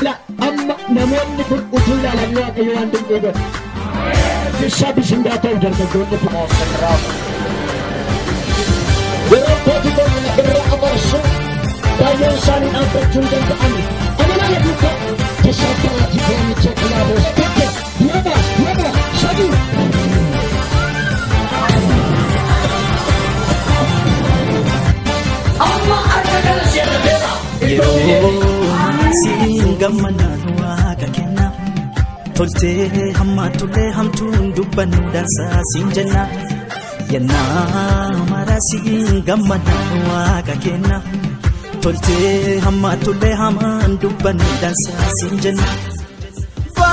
لا أما نموني في الأطول على النوع أيوان دميغة الشاب شنداتو جرمجون في موسم راو وربطي بنا بالرعب الرسول لا ينساني أنت جلدن أمي أنا لا يبقى تشاكلاتي بني تكلابوس تكس يبا شديد الله أكبر سيدنا Singamana nuaga kena tolte hamma tule hamtun dubbanu dansa sinjana yana mara singamana nuaga kena tolte hamma tule hamman dubbanu dansa sinjana fa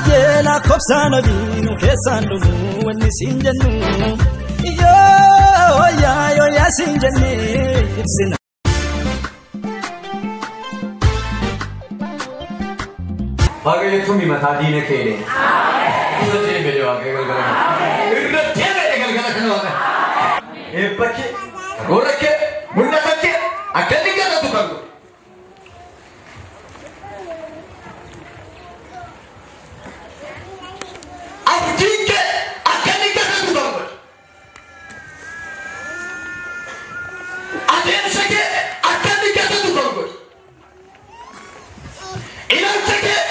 yela kopsana binu kesanu wani sinjanu yo ya sinjani ibsina Bagaimana tu mima tadi nak kene? Kita ciri beli wakai kalau-kalau. Kita ciri beli kalau-kalau wakai. Pakai, orang ke, mula pakai, akan tinggal tu kamu. Aji ke, akan tinggal tu kamu. Ada yang sakit, akan tinggal tu kamu. Ilang sakit.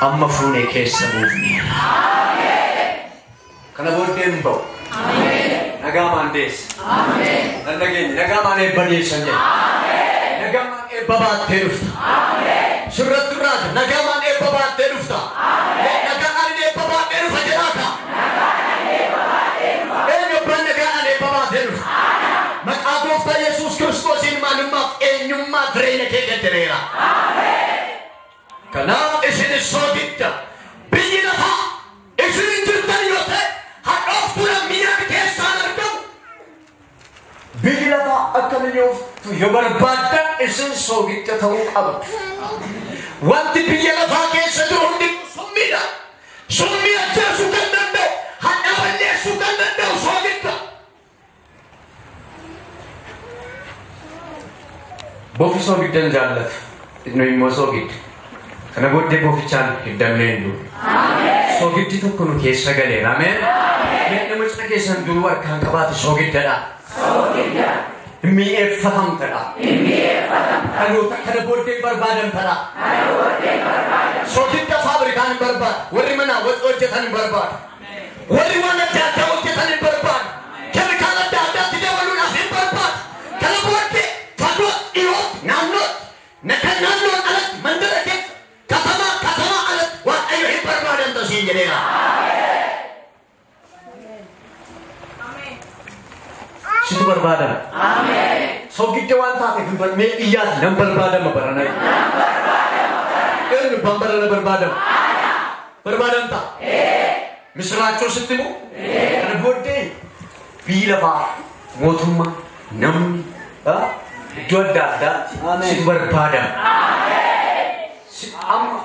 Amma fune keessa buufne. Kana booddeen ba'u. Nagaamaan deessa. Nageenye nagaamaan eebbadee san jedhe. Nagaamaan eebba baattee dhufta. Surratti irraata nagaamaan eebba baattee dhufta. Nagaamaan eebba baattee dhufa jedhaata. Eenyu abbaan nagaamaan eebba baattee dhufa. Maqaa gooftaa Yesuus Kiristoosiin maalummaaf eenyummaa jireenya kee gaddareera. Kanaaf isin soogidda biyyi lafaa isin jirtan yoo ta'e hadhooftuudha miidhagina keessaan argamu. Biyyi lafaa akka miidhagdu yoo barbaaddan isin soogidda ta'uu qaba. Wanti biyya lafaa keessa jiru hundi summiidha. Summii ajjeesuu kan danda'u hadha balleessuu kan danda'u soogidda. Bofi soogiddan jaallatu inni immoo soogidda. Kana booddee bofichaan hidhamneen jiru. Soogiddi tokko nu keessa galee. Ameen. Namicha keessan duruu harkaan qabaate soogiddadha. Mi'eeffatamtadha. Kana booddee barbaadamtadha. Soogidda faabrikaan hin barbaadu. Warri manaa hojjetan hin barbaadu. Warri waan adda addaa hojjetan hin barbaadu. Keemikaala adda addaatti dabaluudhaaf hin barbaadu. Kana booddee fagoo dhiyoo naannoon alatti mandara keessa. Katama alat wat ayo hiperbadan to sin jedena. Amin. Situ berbadan. Amin. So kita wanta ke kumpulan me iya nam berbadan mabarana. Kan bambarana berbadan. Berbadan ta? Misracho sitimu? Kana bodde bila ba motumma nam jodda situ berbadan.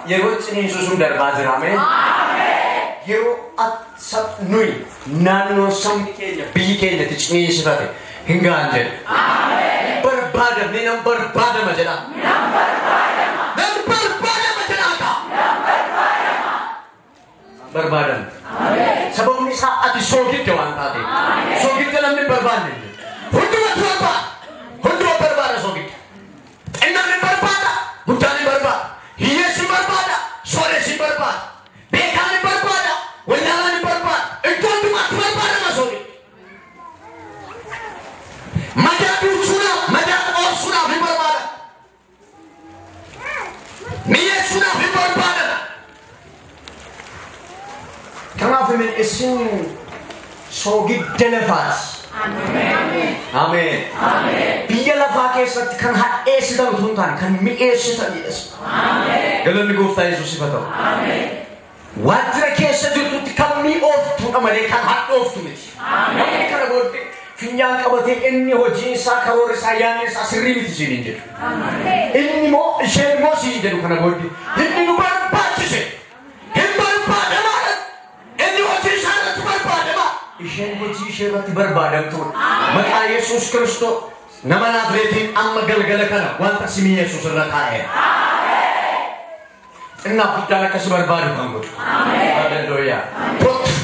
Yeroo ciniin sun darbaa jira. Ameen. Yeroo sab nuyi naannoo sabni keenya biyyi keenyatti ciniinsifate hin ga'an jedhe. Barbaadamne nam barbaadama jedha. Nam barbaadama jedhaata. Barbaadama. Sababni isaa ati soogidde waan taate. Soogidde namni barbaadne. Hunduma barbaada soogidde. Innamni barbaada. Guddaan barbaada. Hiyyeessi barbaada, sooressi barbaada, beekaan barbaada, wallaalaan barbaada, iddoo hundumaatti barbaada masoori. Madaa duuchuudhaaf, madaa oolchuudhaaf hin barbaada. Mi'eessuudhaaf hin barbaada. Kanaaf isin soogidda lafaati. Amen. Biyya lafaa keessatti kan hadheessitan utuu hin taane kan mi'eessitanidha. Galanni gooftaa Yesuus ifa ta'u. Waantira keessa jirtutti kan mi'ooftuudha malee kan hadhooftu miti. Namni kana booddee finyaan qabatee inni hojii isaa karoora isaa yaadni isaa sirrii miti siin jedhu. Inni immoo isheen immoo siin jedhu kana booddee inni nu barbaachise hin barbaadama. Inni hojii isaa irratti barbaadama. isheen hojii ishee irratti barbaadamtuudha. Maqaa Yesuus Kiristoos nama Naazreetiin amma galgala kana wanta simii Yesuus irra kaa'eera. Innaaf guddaan akkasi barbaadu kan godhu. Hallelujaa.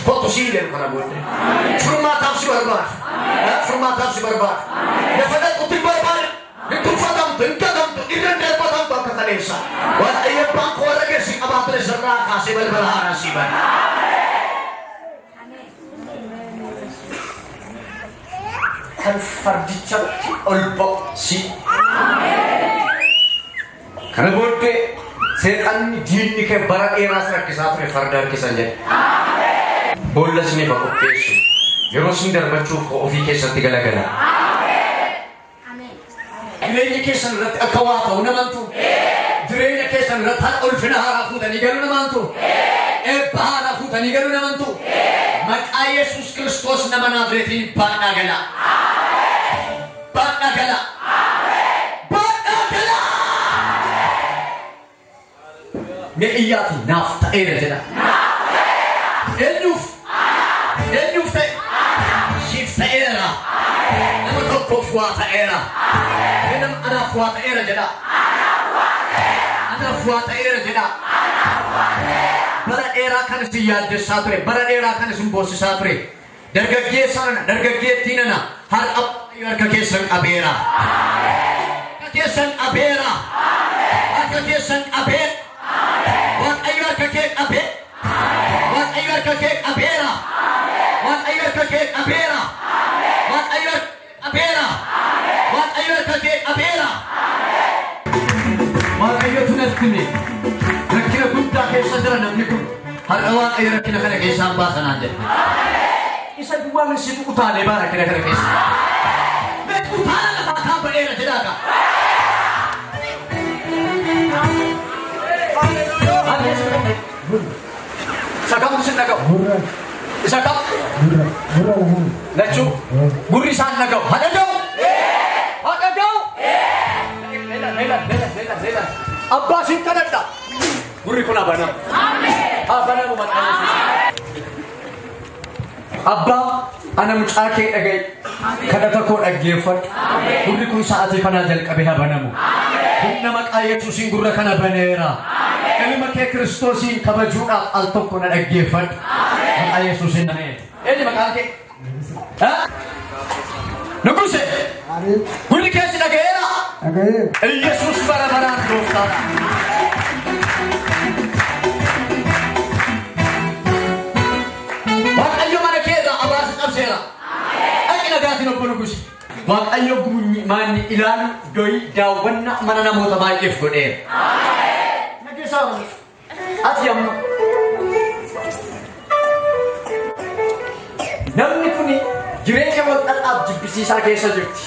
Kottu sii deemu kana booddee. Furmaataaf si barbaadu. Furmaataaf si barbaadu. Lafa dhaquutti barbaadu. Hin tuffatamtu, hin gatamtu, irra deebifatamtu akka kaleessa. Waaqayyo abbaan koo warra geessi qabaatule sirraa kaasee balbala haaraa sii bane. Kan fardichatti ol ba'si. Kana booddee seexanni diinni kee bara dheeraas rakkisaa ture farda harkisan jedhe. Boolla sinii qopheessu yeroo sin darbachuuf ofii keessatti galagala. Jireenya keessan irratti akka waa ta'u namantu. Jireenya keessan irratti haala ulfina haaraa fuutanii galuu namantu. Eebba haaraa fuutanii galuu namantu. Maqaa Yesuus Kiristoos nama Naazreetiin baadhaa gala. Baadhaa gala. Baadhaa gala. Mee iyyaati naaf ta'eera jedha. Eenyuuf ta'e siif ta'eera. Nama tokkoof waa ta'eera. Nama anaaf waa ta'eera jedha. Anaaf waa ta'eera jedha. Bara dheeraa kan isin yaaddessaa ture. Bara dheeraa kan isin boosisaa ture. Dargaggeettiin ana harka keessan qabeera. Harka keessan qabeera. Harka keessan qabeera. Waaqayyo harka kee qabee. Waaqayyo harka kee qabeera. Waaqayyo harka kee qabeera. Waaqayyo qabeera. Waaqayyo harka kee qabeera. Waaqayyo tunastime. Rakkina guddaa keessa jira namni kun. Har'a waaqayyo rakkina kana keessaan baasanaan jedhe. Isa duwwaa minsitu utaalee baa rakkina kana keessa. Utaala lafaa kaan ba'eera jedhaaka. Isa kamtu sin dhagahu? Isa kam? Lachuu gurri isaan dhagahu. Haa dhagahu? Haa dhagahu? Leela. Abbaa siin kadhadha. Gurri kun abanamu. Haa banamu maqaa Yesuus. Abbaa ana mucaa kee dhaga'i. Kadhata koo dhaggeeffadhu. Gurri kun sa'aatii kanaa jalqabee haa banamu. Humna maqaa Yesuusiin gurra kana baneera. Ilma kee Kiristoosiin kabajuudhaaf al tokko na dhaggeeffadhu. Maqaa Yesuusiin na mee. Eenyu maqaan kee? Nuguse. Gurri keessi dhaga'eera. Yesuus bara baraan gooftaadha. Waaqayyo mana keessa abaasa qabseera. Dhaqi nagaatiin obbo Nuguse. Waaqayyo maanni ilaalu doyi daawwanna mana namoota baay'eef godheera. Ati amma namni kuni jireenya walxaxaaf jibbisiisaa keessa jirti.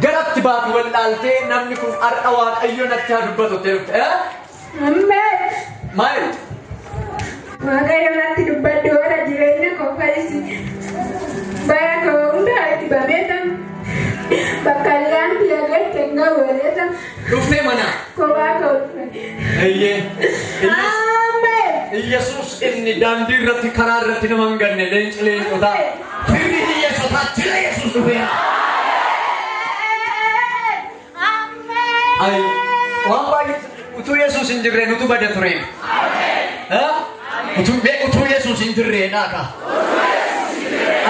Garatti baatu wallaaltee namni kun har'a waaqayyo natti haa dubbatu ta'e. Maal? Waaqayyo natti dubbadhu warra jireenya qopheessi. Bara koo hundaa itti babeetam. Bakka laan filageetti hin gaawwaleetam. Dhuftee mana? Kophaa koo dhufe. Eeyyee. Yesuus inni daandii irratti karaa irratti nama hin ganne leenci leencotaa. Firri hiyyeessotaa jira Yesuus dhufeera. Ay, waan baay'ee utuu Yesuus hin jirreen utuu bada tureen. Utuu Yesuus hin jirreenaa ka.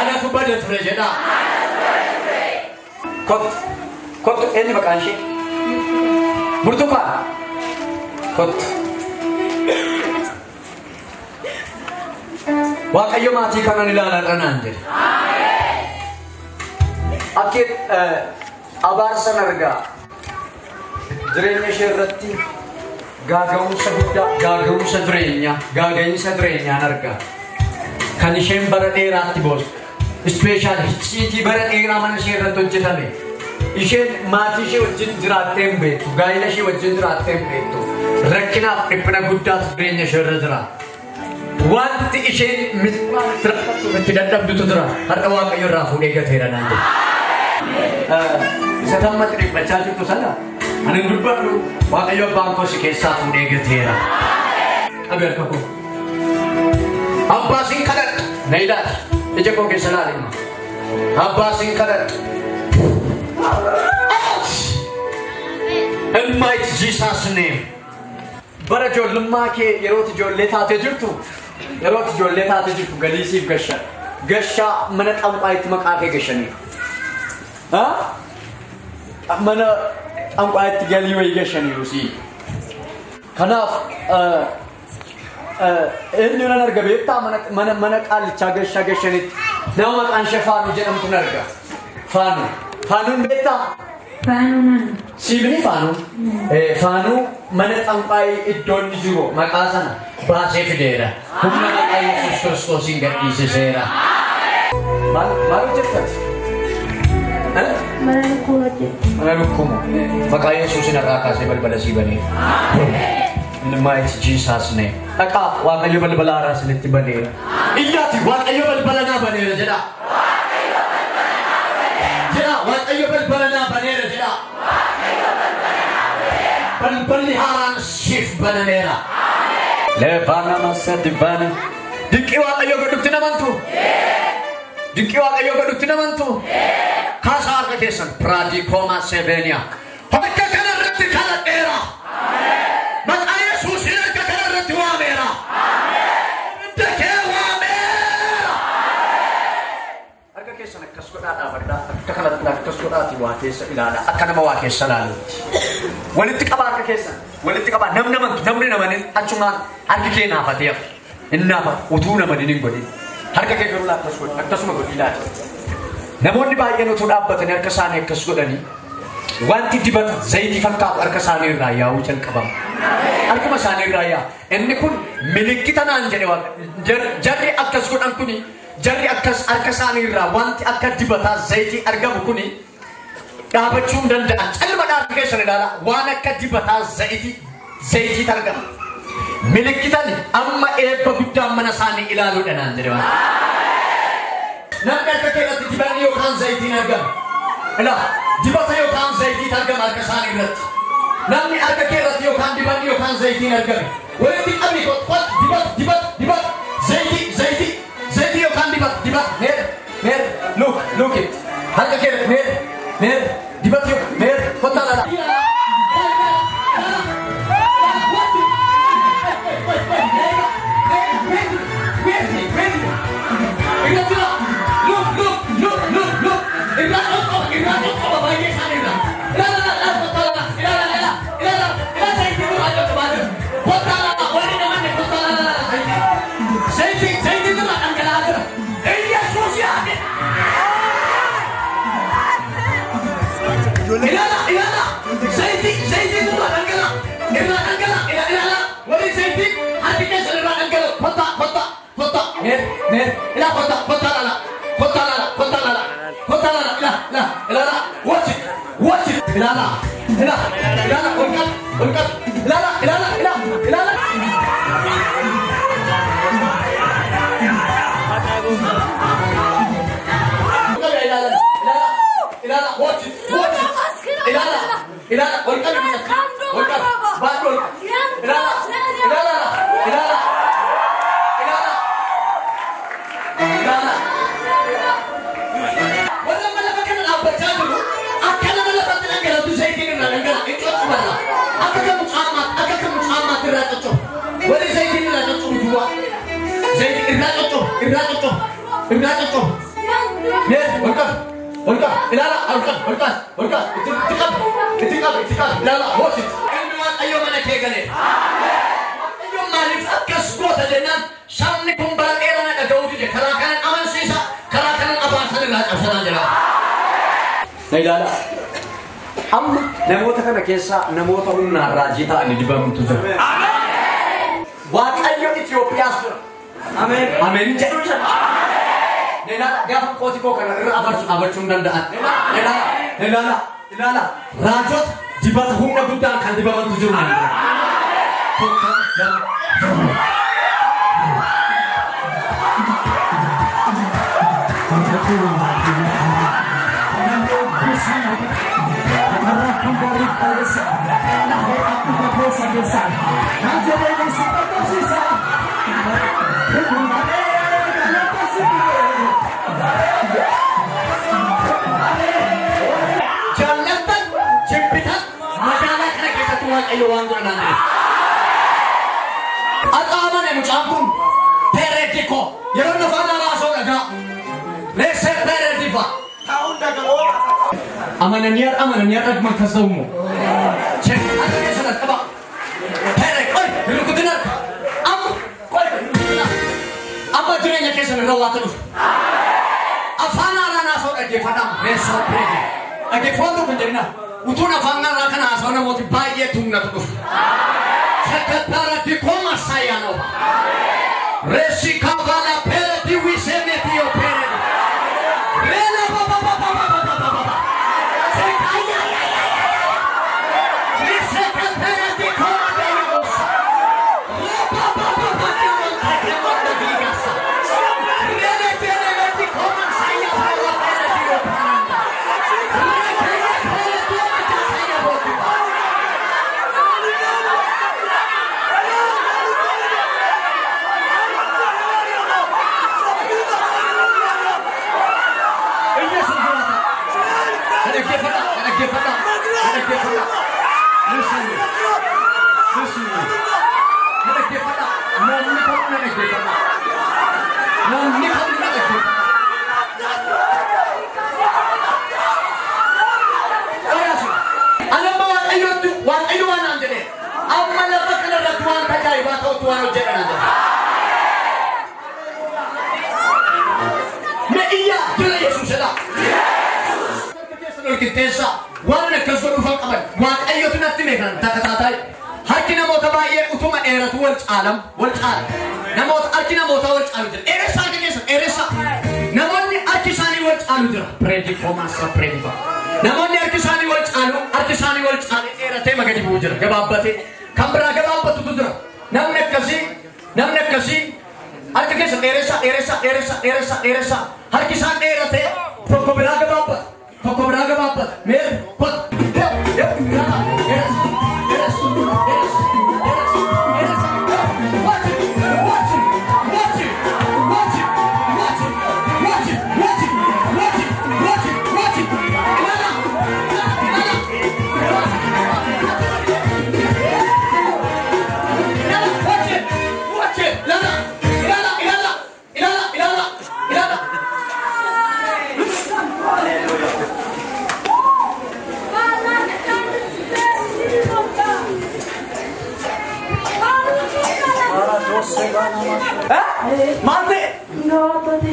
Anaatu bada ture jedhaa. Kottu eenyu maqaan ishee? Burtukaan. Kottu. Waaqayyo maatii kanan ilaaladha naan jedhe. Akka abaarsan argaa. Jireenya ishee irratti gaaga'umsa guddaa, gaaga'umsa jireenyaan argaa. Kan isheen bara dheeraatti boostu. Ispeeshaal hicciitii bara dheeraa mana ishee irratti hojjetame. Isheen maatii ishee wajjin jiraattee hin beektu. Gaa'ila ishee wajjin jiraattee hin beektu. Rakkinaaf dhiphina guddaatu jireenya ishee irra jira. Wanti isheen itti dadhabdutu jira. Har'a waaqayyo irraa fuudhee gateera naan jedhe. Isa tammatti dhiphachaa jirtu sana. Ani dubbadhu waaqayyo abbaan koo si keessaa fuudhee gateera. Qabi harka koo. Abbaa siin kadhadhu. Nailah, ija kau kesalah ini. Abba singkarat. In mighty Jesus' name. Bara jo lemma ke yeroo jo letaate jirtu. Yeroo jo letaate jirtu galisiif gasha. Gasha mana xanqaayit maqaa kee gashanii. Ha? Mana xanqaayit galii way gashanii rusi. Kanaaf eenyuun arga beektaa mana qaallichaa gashaa gashanitti nama maqaan Shafaanuu jedhamtu arga. Faanuun beektaa? Faanuun. Siibni Faanuu mana xanqaayii iddoon jiru maqaa sana baasee fideera. Humna maqaa Yesuus Kiristoosiin gadhiisiseera. Maal hojjettati? Mana lukkuu hojjette. Mana lukkuu maqaa Yesuusin irraa kaasee balbala siibanii. In the mighty Jesus' name. Akka Waaqayyo balbala haaraa isinitti baneera. Iyyaati Waaqayyo balbala naa baneera jedha. Waaqayyo balbala naa baneera jedha. Balballi haaraan siif bananeera. Lebaana masa dibbaana. Dinqii Waaqayyo godhutti namantu. Dinqii Waaqayyo godhutti namantu. Kaasaa harka keessan Piraadikooma Sebeeniyaa. Harka kanarratti kadhadheera. Maqaa Yesuusiin harka kanarratti waameera. Dakee waameera. Harka keessan akkas godhaadhaa baddaa. Akka kanatti akkas godhaati waa keessa ilaala. Akka nama waa keessa ilaalutti. Walitti qabaa harka keessan. Walitti qabaa namni namanin achumaan harki kee naafatee hafu. Inni naafa utuu namanin hin godhin. Harka kee garuu akkas godhi. Akkasuma godhi ilaali. Namoonni baay'een utuu dhaabbatanii harka isaanii akkas godhanii wanti dibata zayitii fakkaatu harka isaanii irraa yaa'uu jalqabamu. Harkuma isaanii irraa yaa'u. Inni kun milikkita naan jedhe jarri akkas godhan kuni jarri akkas harka isaanii irraa wanti akka dibataa zayitii argamu kuni dhaabachuu hin danda'an. Calma dhaabbii keessan ilaala waan akka dibataa zayitii argama. Milikkitani amma eebba guddaan mana isaanii ilaaluudha naan jedhe waan. Namni harka keellatti dibanni yookaan zayitiin argama. Ilaa dibata yookaan zayitiin argama harka isaanii irratti. Namni harka keellatti yookaan dibanni yookaan zayitiin argame. Walitti qabni dibat zayitii yookaan dibat look it. Harka keellatti dibat kottaa lala. Amma namoota kana keessaa namoota humnaan raajii ta'anii dibamtu jira. Waaqayyo Itoophiyaas jira. Ameen jedhu jira. Gaafa qooti koo kana irra abarchuu hin danda'an. Ilaala raajota dibata humna guddaan kan dibamantu jiru. waaqayyo waan godhan naan jedhe. Aqaamane mucaan kun peereetiko yeroo nafaan haasoo dhagaa leessee peereetifa. Amananiyaa dhagma kasawmu. Check akka keessa qaba. Peeree qoy rukutina amma jireenya keessa irra waa ta'u. Afaan haaraan haasoo dhaggeeffadhamu leessoo peereeti. Dhaggeeffatu kun jenna utuun afaan haaraa kana haasoo namooti baay'ee tumnatu dhufu. Sekretariati koma sayano. Resi kavala pere di wiseme pio pere. Rela baba baba baba baba. Sekaya ya ya ya. Sekretariati koma delos. Baba baba baba baba digasa. Rela pere di koma saya pere dio panda. Rela pere di mataya botu. Warna kasur ufak kapan? Wak ayo tu nanti mekan tak. Harkina mota baye utuma era tu wal alam. Namot arkina mota wal alam. Eresa ke kesa eresa. Namonni arkisani wal alam. Predi komasa predi ba. Namonni arkisani wal alam. Era tema kadi bujur. Gababate. Kambra gababatu tu dra. Namne kasi. Arkisa eresa. Harkisan era te. Pokobra gababat. Pokobra gababat. Mer pot. Mate! No, Tony.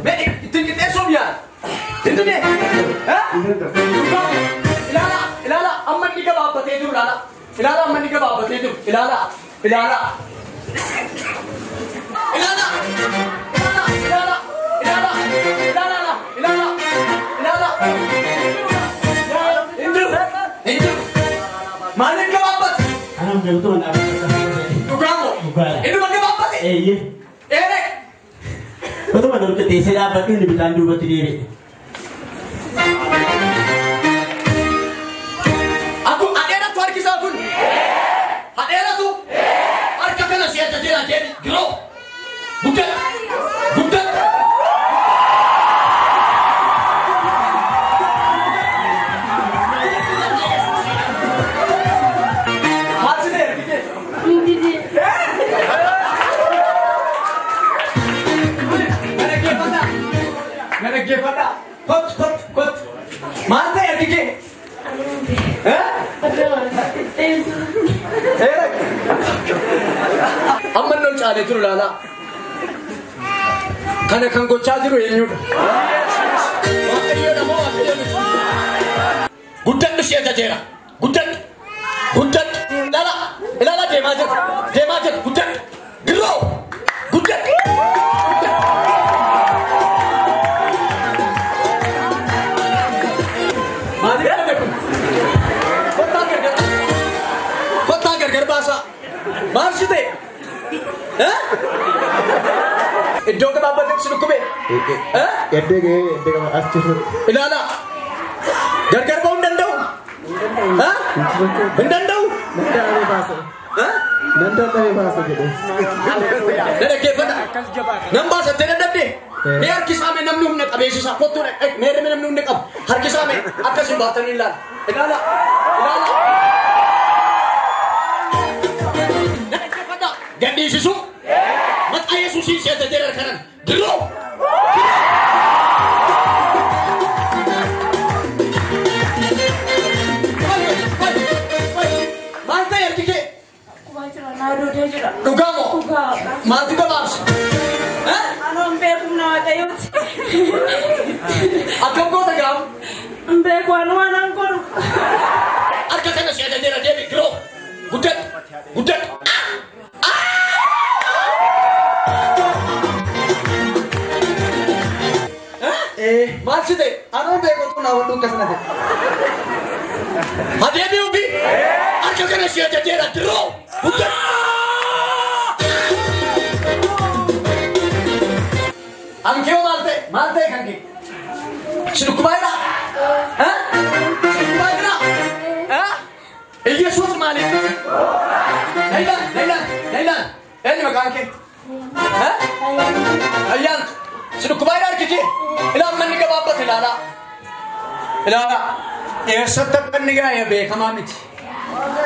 Vedi, ti somigliare! Senti me? Ilala, amma ni kebab te dur ilala. Ilala amma ni kebab te dur. Ilala. Indu. Mana kebab? Anam betul nak. Kamu. Ini mana kebab? Iya. Erek. Betul mana udah tesi dapat ini ditandu buat diri. Aku ada tu hari kisah pun. Ada tu. Hari kakak nasi ada jadi grow. Bukan. Kot. Mana ya dike? Amma non chale turu lala. Kana kan go chajiru yenyu. Waktu na mo waktu. Gudat siya jajera. Gudat. Lala demajer. Gudat. Grow. Gudat. Maksudnya? Iddoo gabaabbaatti si dhukkube? Eddee kamu as cusut. Ilaala. Gargar ba'uu hin danda'u? Hin danda'u? Danda'anii baasa. Nanda tayo bahasa gitu. Dada kefada. Namba sa tinadabde. May arkisame namnum na kabesi sa foto na. May namnum na kab. Arkisame akasin batan nila. Ilala. Dada kefada. Gandi sisu. Mat ayah susi siya jajar kanan. Dulu. Mantap ya kiki. Nado dia juga. Ugamo. Mati ka babs. Ano ambe ko na tayo. Akam ko tagam. Ambe ko ano anang ko. Akka kana siya jajar dia bigro. Gudat. Maksudnya, ano ba ko na wala ka sana? Hadi abi ubi. Akka kana siya jajar dro. Gudat. Ang kyo malte kan ki. Sino kumain na? Ha? Kumain na? Ha? Yesus mali. Nailan. Ano makan ki? Ha? Ayan. Sino kumain na ki? Ilang man ni ka babat ilala. Yesus takkan ni ya be kamamit.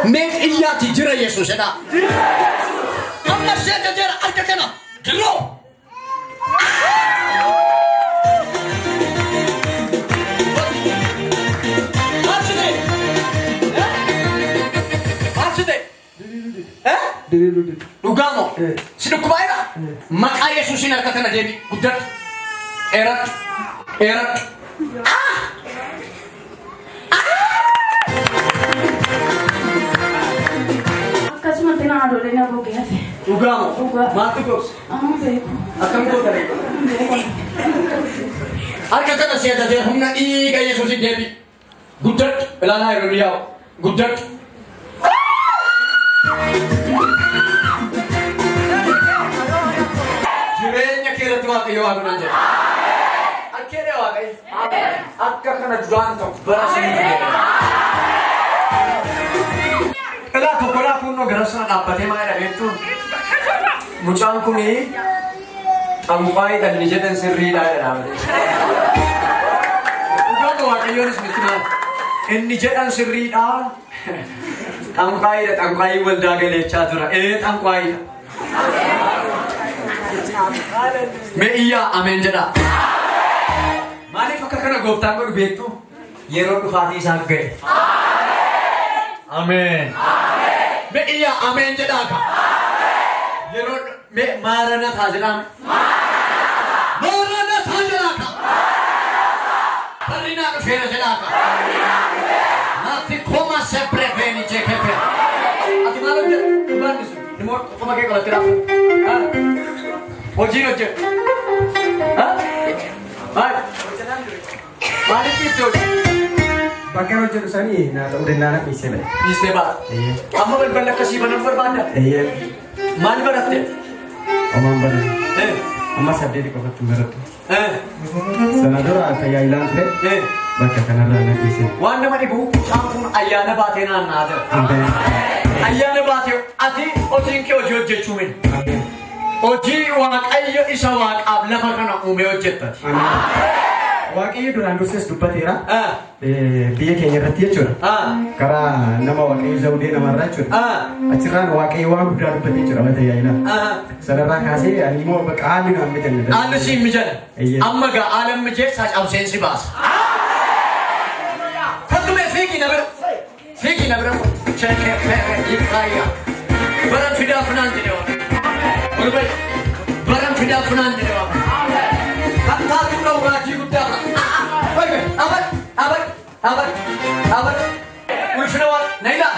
Mek iyati jira Yesus na. Amma siya jira arka kana. Gro. Ugamo. Sino kumaira? Maka Yesus ini kata na jadi gudat. Erat. Kas mati nado le na go kya. Ugamo. Mati bos. Ambe ko. Akam ko tare. Arka kata siya jadi humna I ka Yesus ini jadi gudat. Elana iruliao. Gudat. Jirenya kira tuwa kayo ako nandiyan. Ang kira wa kayo. Akka kana juan to barasin niya. Kala ko no garasa na pati mga ito. Muchang ko ni ang mukhay dan niya den sirri dahil namin. Uga ko wa kayo ni smitna. En niya den sirri da. Ang mukhay at ang mukhay walda gale chadura. Ang mukhay. May iya amen jada. Malik makakana goptan ko betu. Yero ko fati sagge. Amen. May iya amen jada ka. Yero me marana thajana. Marana thajana ka. Parina ka fera jada ka. Nati koma sempre veni jekepe. Ati malo je kuban nisu. Nimo komake ko latira. Oji oji. Ha? Hai. Mari kita. Pakai oji usani, na udah nana bisa be. Bisa ba? Iya. Amma bal kasi banam berbanda. Iya. Man baratte. Omam bana. Amma sabde di kota Tumarat. Sanadora kaya ilang tre. Baka kanara na bisa. Wanda mani bu sampun ayana batena nada. Amen. Ayana batyo ati oji ke oji oji chumen. Amen. Oji waaqayyo isa waaqaaf lafa kana uume hojjettati. Waaqayyo duraan dursees dubbateera. Biyya keenya irratti jechuudha. Karaa nama waaqayyo zawudee namarraa jechuudha. Achirraan waaqayyo waan guddaa dubbatee jira amma tajaajila. Sanarraa kaasee ani immoo bakka haalli naan mijanne. Haalli siin mijanne. Amma gaa haalan mijee saa cabseensi baasa. Fattume fiigi na bira. Fiigi na bira. Cheekee feeree yifaayya. Baran fidaa funaan jedhe waan. Urbe baran fidaa funaan jedhe waan. Kattaa tuudha ugaatii guddaa kana. Abad. Ulfina waan naila.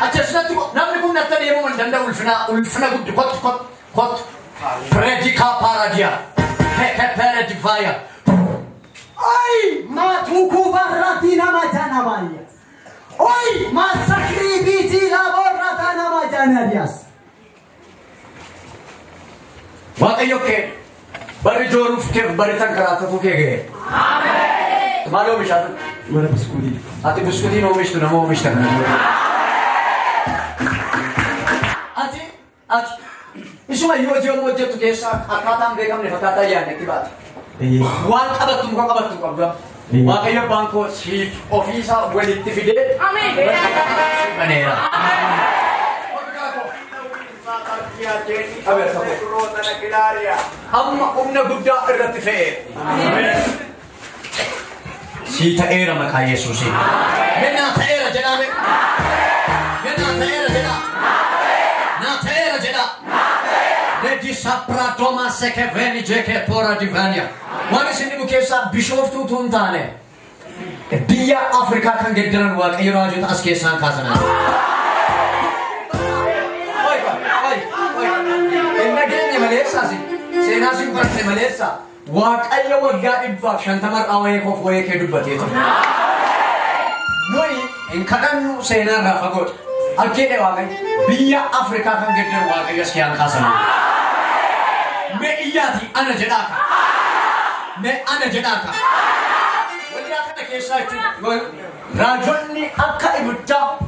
Achasnatti namni kun natta deemuu hin danda'u ulfina guddi kot. Predica paradia. Predifaya. Oi, matuku barrati nama jana baya. Oi, masakri biti laborata nama jana dias. Waaqayyo kee bari jooruuf kee bari tankaraatuuf kee ga'e. Ameen. Maal oomishaatu? Mana biskuutii. Ati biskuutiin oomishtu nama oomishtan. Ati ati isuma yoo jiru hojjetu keessa akkaataan beekamne fakkaataa yaadne itti baate. Waan qabattu muka qabattu qabda. Waaqayyo baankoo siif ofiisaa walitti fidee. Baneera. Amma humna guddaa irratti fe'e. Si ta'eera maqaa Yesuusiin. Mennaa ta'eera jedhame. Mennaa ta'eera jedha. Naa ta'eera jedha. Regi sapra Toma sekeveni jeke pora divania. Waan isin dhibu keessaa bishooftuu tuun taane. Biyya Afrikaa kan gedderan waaqayyo raajota as keessaan kaasan. Nageenya maleessaasi seenaasiin barate maleessa waaqayyo waggaa 150 awwee koof wayee kee dubbatee ture. Nuyi hin kadhannu seenaarraa fagoodha. Argeedhe waaqayyo biyya Afrikaa kan gedderan waaqayyo as keessaan kaasan. Mee iyyaati ana jedhaaka. Mee ana jedhaaka. Waldaa kana keessaa jechuun raajonni akka ibiddaa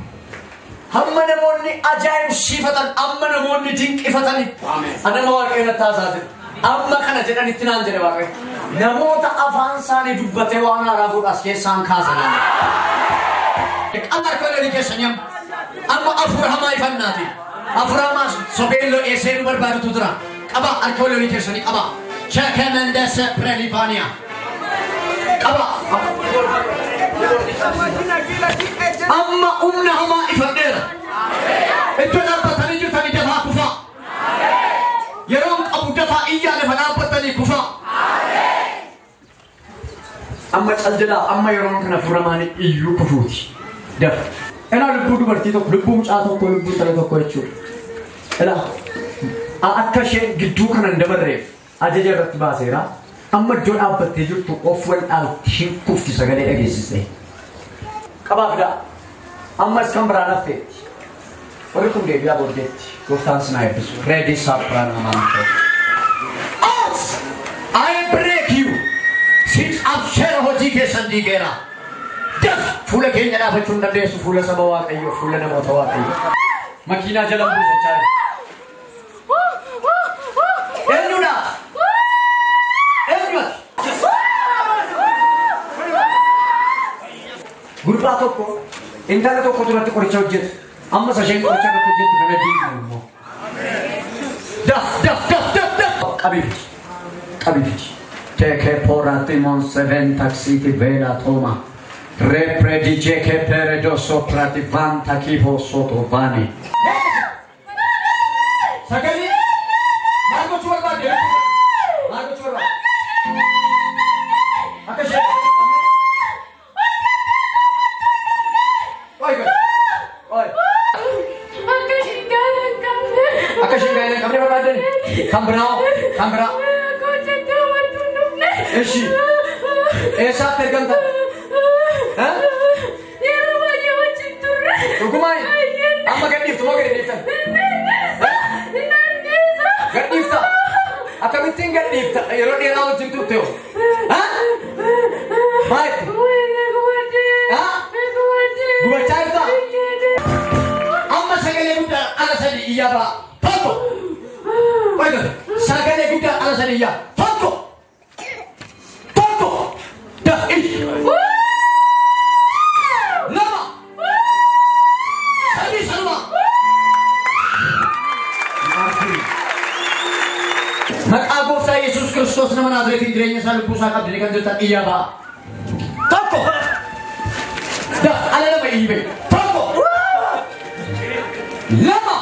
hamma namoonni ajaa'ibsiifatan amma namoonni dinqifatani anama waaqayyoon taasise amma kana jedhanitti naan jedhe waaqayyo namoota afaan isaanii dubbatee waan haaraa fuudhaas keessaan kaasan qamar koloni keessanyam amma afur hamaa ifannaati afur hamaa sobeello eeseen barbaadutu jira qaba arkooloni keessanii qaba chekemendes prelivania qaba amma umna hamaa ifadheera iddoo dhaabbatanii jirtanii dafaa kufaa yeroon qabu dafaa iyyaa lafa dhaabbatanii kufaa amma caldilaa amma yeroon kana furamaanii iyyuu kufuuti dafa ilaa lubbuu dubartii tokko lubbuu mucaa tokko lubbuu tala tokko jechuudha ilaa akka isheen gidduu kana hin dabarreef ajaja irratti baaseera amma iddoo dhaabbattee jirtu of wal dhaalti hin kufti sagalee dhageessiste qabaafidha ammas kan biraan hafteetti warri kun deebi'aa booddeetti gooftaan sinaa eebbisu reedii saaphiraan amaanitoo I break you sit absheera hojii keessan diigeera daf fuula keenya dhaabachuu hin dandeessu fuula saba waaqayyo fuula namoota waaqayyo makiinaa jalan buusachaa eenyudha gurbaa tokko intala tokko duratti qoricha hojjetu amma sasheen qoricha irratti hojjetu kana diigna immoo daf qabibiti teke poratimon seven taxiti vela toma repredice che peredo soprati vanta kipo soto vani sakali margo churba akashe Kambra. Eshi. Esa terganta. Hah? Hukumai. Amma gadif tuh gadif. Gadif tak? Atau meeting gadif tak? Yoro dia lawan cintu tuh. Hah? Baik. Hah? Gua cari tak? Amma sekali udah alasan iya pak. Papa. Baik. Sekali udah alasan iya. Papa. Dah ish. Lama. Sadi sama. Maka saya Yesus Kristus nama Nazaret Injilnya selalu pusaka dirikan jutaan iya pak. Toko. Dah ada nama ibe. Toko. Lama.